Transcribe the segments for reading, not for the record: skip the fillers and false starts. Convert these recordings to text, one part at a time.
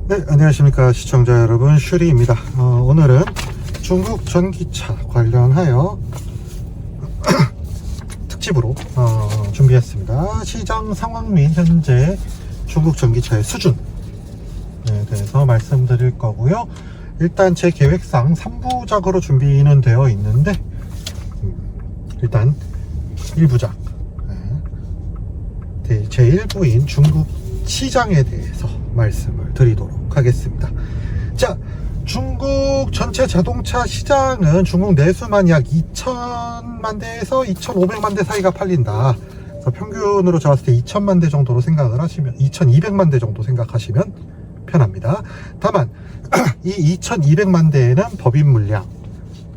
네, 안녕하십니까 시청자 여러분, 슈리입니다. 오늘은 중국 전기차 관련하여 특집으로 준비했습니다. 시장 상황 및 현재 중국 전기차의 수준에 대해서 말씀드릴 거고요. 일단 제 계획상 3부작으로 준비는 되어 있는데 일단 1부작 제 1부인 중국 시장에 대해서 말씀을 드리도록 하겠습니다. 자, 중국 전체 자동차 시장은 중국 내수만 약 2천만 대에서 2,500만 대 사이가 팔린다. 그래서 평균으로 잡았을 때 2천만 대 정도로 생각을 하시면, 2,200만 대 정도 생각하시면 편합니다. 다만 이 2,200만 대에는 법인 물량,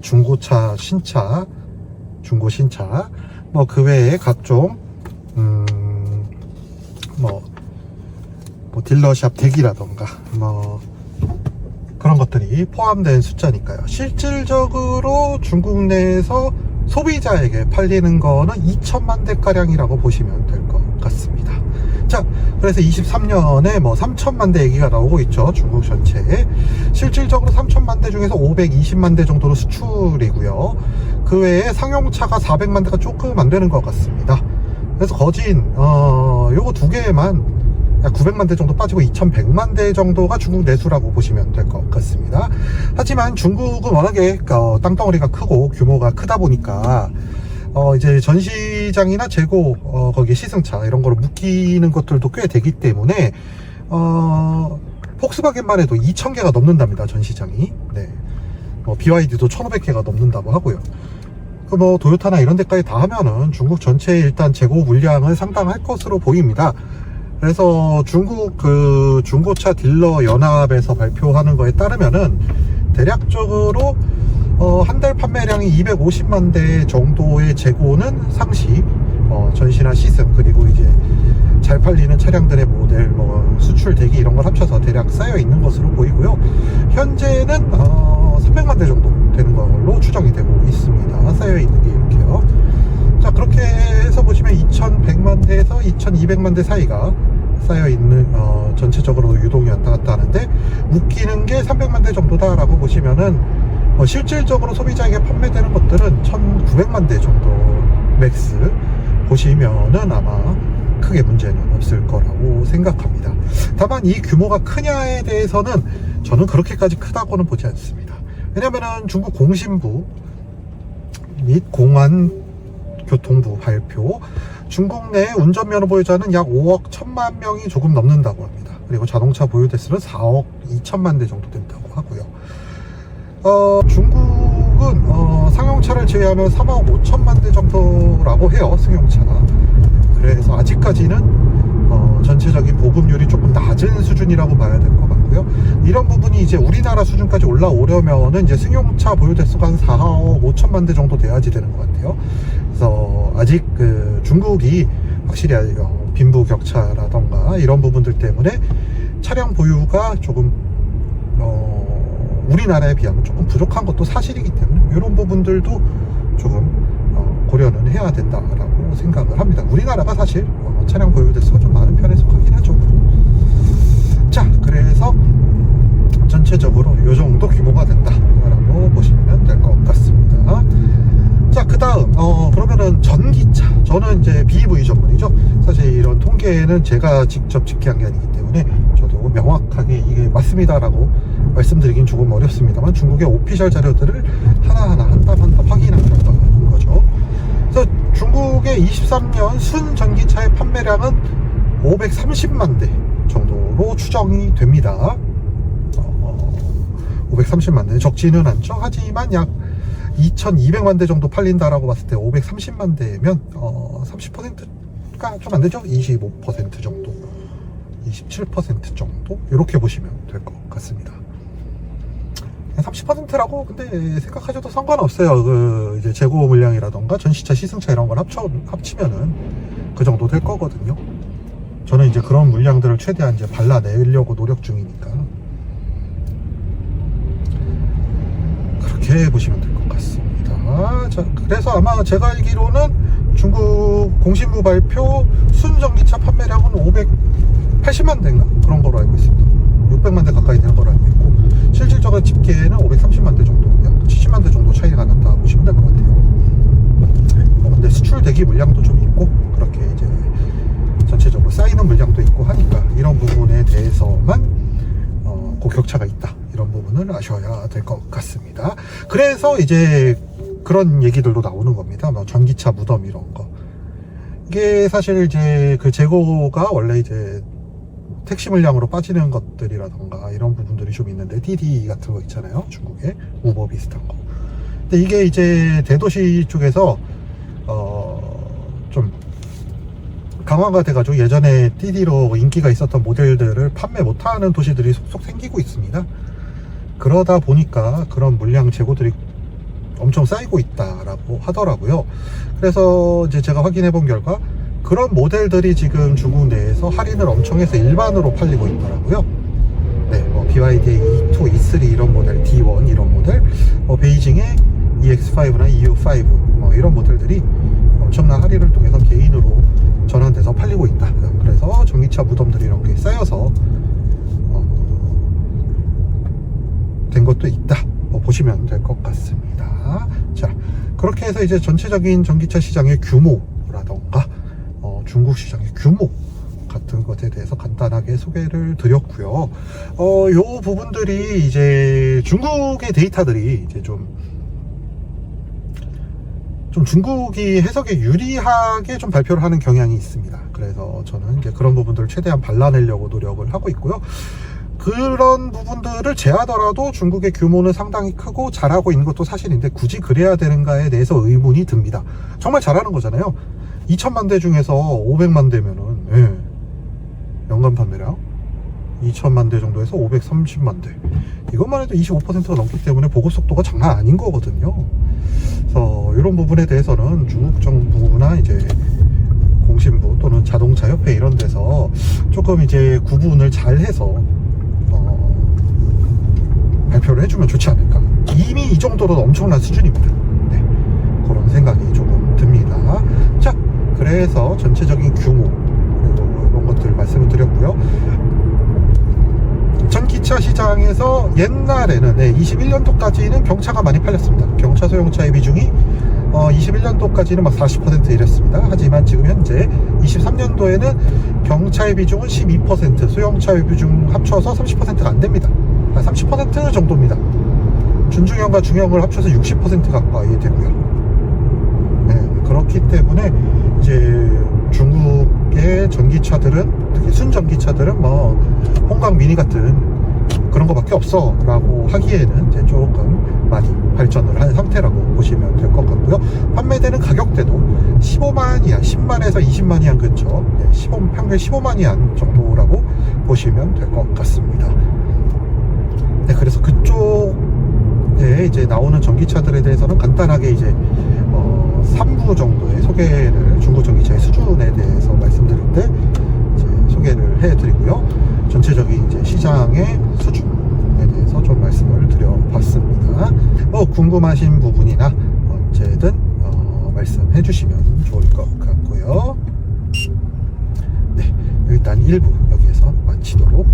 중고차, 신차, 중고 신차, 뭐 그 외에 각종 뭐 딜러샵 대기라던가 뭐 그런 것들이 포함된 숫자니까요. 실질적으로 중국 내에서 소비자에게 팔리는 거는 2천만 대가량이라고 보시면 될 것 같습니다. 자, 그래서 23년에 뭐 3천만 대 얘기가 나오고 있죠. 중국 전체에. 실질적으로 3천만 대 중에서 520만 대 정도로 수출이고요. 그 외에 상용차가 400만 대가 조금 안 되는 것 같습니다. 그래서 거진 요거 두 개만 약 900만 대 정도 빠지고 2100만 대 정도가 중국 내수라고 보시면 될 것 같습니다. 하지만 중국은 워낙에 땅덩어리가 크고 규모가 크다 보니까 이제 전시장이나 재고 거기에 시승차 이런 거로 묶이는 것들도 꽤 되기 때문에 폭스바겐만 해도 2000개가 넘는답니다. 전시장이. 네. BYD도 1500개가 넘는다고 하고요. 뭐 도요타나 이런 데까지 다 하면은 중국 전체의 일단 재고 물량은 상당할 것으로 보입니다. 그래서 중국 그 중고차 딜러 연합에서 발표하는 거에 따르면은 대략적으로 한 달 판매량이 250만 대 정도의 재고는 상시 전시나 시승 그리고 이제 잘 팔리는 차량들의 모델 뭐 수출 대기 이런 걸 합쳐서 대략 쌓여 있는 것으로 보이고요. 현재는 300만 대 정도 되는 걸로 추정이 되고 있습니다. 쌓여 있는 게 이렇게요. 자, 그렇게 해서 보시면 2100만 대에서 2200만 대 사이가 쌓여있는 전체적으로 유동이 왔다 갔다 하는데 묶이는 게 300만 대 정도다 라고 보시면은 실질적으로 소비자에게 판매되는 것들은 1900만 대 정도 맥스 보시면은 아마 크게 문제는 없을 거라고 생각합니다. 다만 이 규모가 크냐에 대해서는 저는 그렇게까지 크다고는 보지 않습니다. 왜냐면은 중국 공신부 및 공안교통부 발표, 중국 내 운전면허 보유자는 약 5억 1000만 명이 조금 넘는다고 합니다. 그리고 자동차 보유 대수는 4억 2천만 대 정도 된다고 하고요. 중국은 상용차를 제외하면 3억 5천만 대 정도라고 해요. 승용차가. 그래서 아직까지는 전체적인 보급률이 조금 낮은 수준이라고 봐야 될 것 같고요. 이런 부분이 이제 우리나라 수준까지 올라오려면은 이제 승용차 보유 대수가 한 4억 5천만 대 정도 돼야지 되는 것 같아요. 그래서 아직 그 중국이 확실히 빈부격차라던가 이런 부분들 때문에 차량 보유가 조금 우리나라에 비하면 조금 부족한 것도 사실이기 때문에 이런 부분들도 조금 고려는 해야 된다라고 생각을 합니다. 우리나라가 사실 차량 보유 대수가 좀 많은 편에 속하긴 하죠. 자, 그래서 전체적으로 이 정도 규모가 된다라고 보시면 될 것 같습니다. 자, 그 다음 그러면은 전기차, 저는 이제 BEV 전문이죠. 사실 이런 통계는 제가 직접 집계한 게 아니기 때문에 저도 명확하게 이게 맞습니다라고 말씀드리긴 조금 어렵습니다만 중국의 오피셜 자료들을 하나하나 한 땀 한 땀 확인한 결과인 거죠. 그래서 중국의 23년 순 전기차의 판매량은 530만 대 정도로 추정이 됩니다. 530만 대 적지는 않죠. 하지만 약 2200만 대 정도 팔린다라고 봤을 때 530만 대면 30%가 좀 안 되죠? 25% 정도, 27% 정도 이렇게 보시면 될 것 같습니다. 30%라고 근데 생각하셔도 상관없어요. 그 이제 재고 물량이라던가 전시차, 시승차 이런 걸 합치면은 그 정도 될 거거든요. 저는 이제 그런 물량들을 최대한 이제 발라내려고 노력 중이니까 그렇게 보시면 될 것 같습니다. 자, 그래서 아마 제가 알기로는 중국 공신부 발표 순전기차 판매량은 80만 대인가? 그런 거로 알고 있습니다. 600만 대 가까이 되는 거로 알고 있고, 실질적인 집계는 530만 대 정도, 약 70만 대 정도 차이가 난다 보시면 될 것 같아요. 근데 수출 대기 물량도 좀 있고, 그렇게 이제 전체적으로 쌓이는 물량도 있고 하니까 이런 부분에 대해서만 고격차가 있다, 이런 부분을 아셔야 될 것 같습니다. 그래서 이제 그런 얘기들도 나오는 겁니다. 뭐 전기차 무덤 이런 거. 이게 사실 이제 그 재고가 원래 이제 택시 물량으로 빠지는 것들이라던가 이런 부분들이 좀 있는데,滴滴 같은 거 있잖아요, 중국에 우버 비슷한 거. 근데 이게 이제 대도시 쪽에서 좀 강화가 돼가지고 예전에滴滴로 인기가 있었던 모델들을 판매 못하는 도시들이 속속 생기고 있습니다. 그러다 보니까 그런 물량 재고들이 엄청 쌓이고 있다라고 하더라고요. 그래서 이제 제가 확인해 본 결과 그런 모델들이 지금 중국 내에서 할인을 엄청 해서 일반으로 팔리고 있더라고요. 네, 뭐 BYD의 E2, E3 이런 모델, D1 이런 모델, 베이징의 EX5나 EU5 뭐 이런 모델들이 엄청난 할인을 통해서 개인으로 전환돼서 팔리고 있다. 그래서 전기차 무덤들이 이런 게 쌓여서 된 것도 있다, 보시면 될 것 같습니다. 자, 그렇게 해서 이제 전체적인 전기차 시장의 규모라던가 중국 시장의 규모 같은 것에 대해서 간단하게 소개를 드렸고요. 요 부분들이 이제 중국의 데이터들이 이제 좀 중국이 해석에 유리하게 좀 발표를 하는 경향이 있습니다. 그래서 저는 이제 그런 부분들을 최대한 발라내려고 노력을 하고 있고요. 그런 부분들을 제하더라도 중국의 규모는 상당히 크고 잘하고 있는 것도 사실인데, 굳이 그래야 되는가에 대해서 의문이 듭니다. 정말 잘하는 거잖아요. 2천만 대 중에서 500만 대면은, 예, 연간 판매량 2천만 대 정도에서 530만 대, 이것만 해도 25%가 넘기 때문에 보급 속도가 장난 아닌 거거든요. 그래서 이런 부분에 대해서는 중국 정부나 이제 공신부 또는 자동차협회 이런 데서 조금 이제 구분을 잘 해서 발표를 해주면 좋지 않을까. 이미 이 정도로 엄청난 수준입니다. 네, 그런 생각이 조금 듭니다. 자, 그래서 전체적인 규모 그리고 이런 것들 말씀을 드렸고요. 전기차 시장에서 옛날에는 21년도까지는 경차가 많이 팔렸습니다. 경차 소형차의 비중이 21년도까지는 막 40% 이랬습니다. 하지만 지금 현재 23년도에는 경차의 비중은 12%, 소형차의 비중 합쳐서 30%가 안 됩니다. 30% 정도입니다. 준중형과 중형을 합쳐서 60% 가까이 되고요. 네, 그렇기 때문에 이제 중국의 전기차들은, 특히 순전기차들은 뭐 홍강 미니 같은 그런 거밖에 없어 라고 하기에는 이제 조금 많이 발전을 한 상태라고 보시면 될 것 같고요. 판매되는 가격대도 15만 이한, 10만에서 20만 이한 근처, 평균 15만 이한 정도라고 보시면 될 것 같습니다. 네, 그래서 그쪽에 이제 나오는 전기차들에 대해서는 간단하게 이제 3부 정도의 소개를, 중국 전기차의 수준에 대해서 말씀드릴 때 이제 소개를 해드리고요. 전체적인 이제 시장의 수준에 대해서 좀 말씀을 드려봤습니다. 궁금하신 부분이나 언제든 말씀해 주시면 좋을 것 같고요. 네, 일단 1부 여기에서 마치도록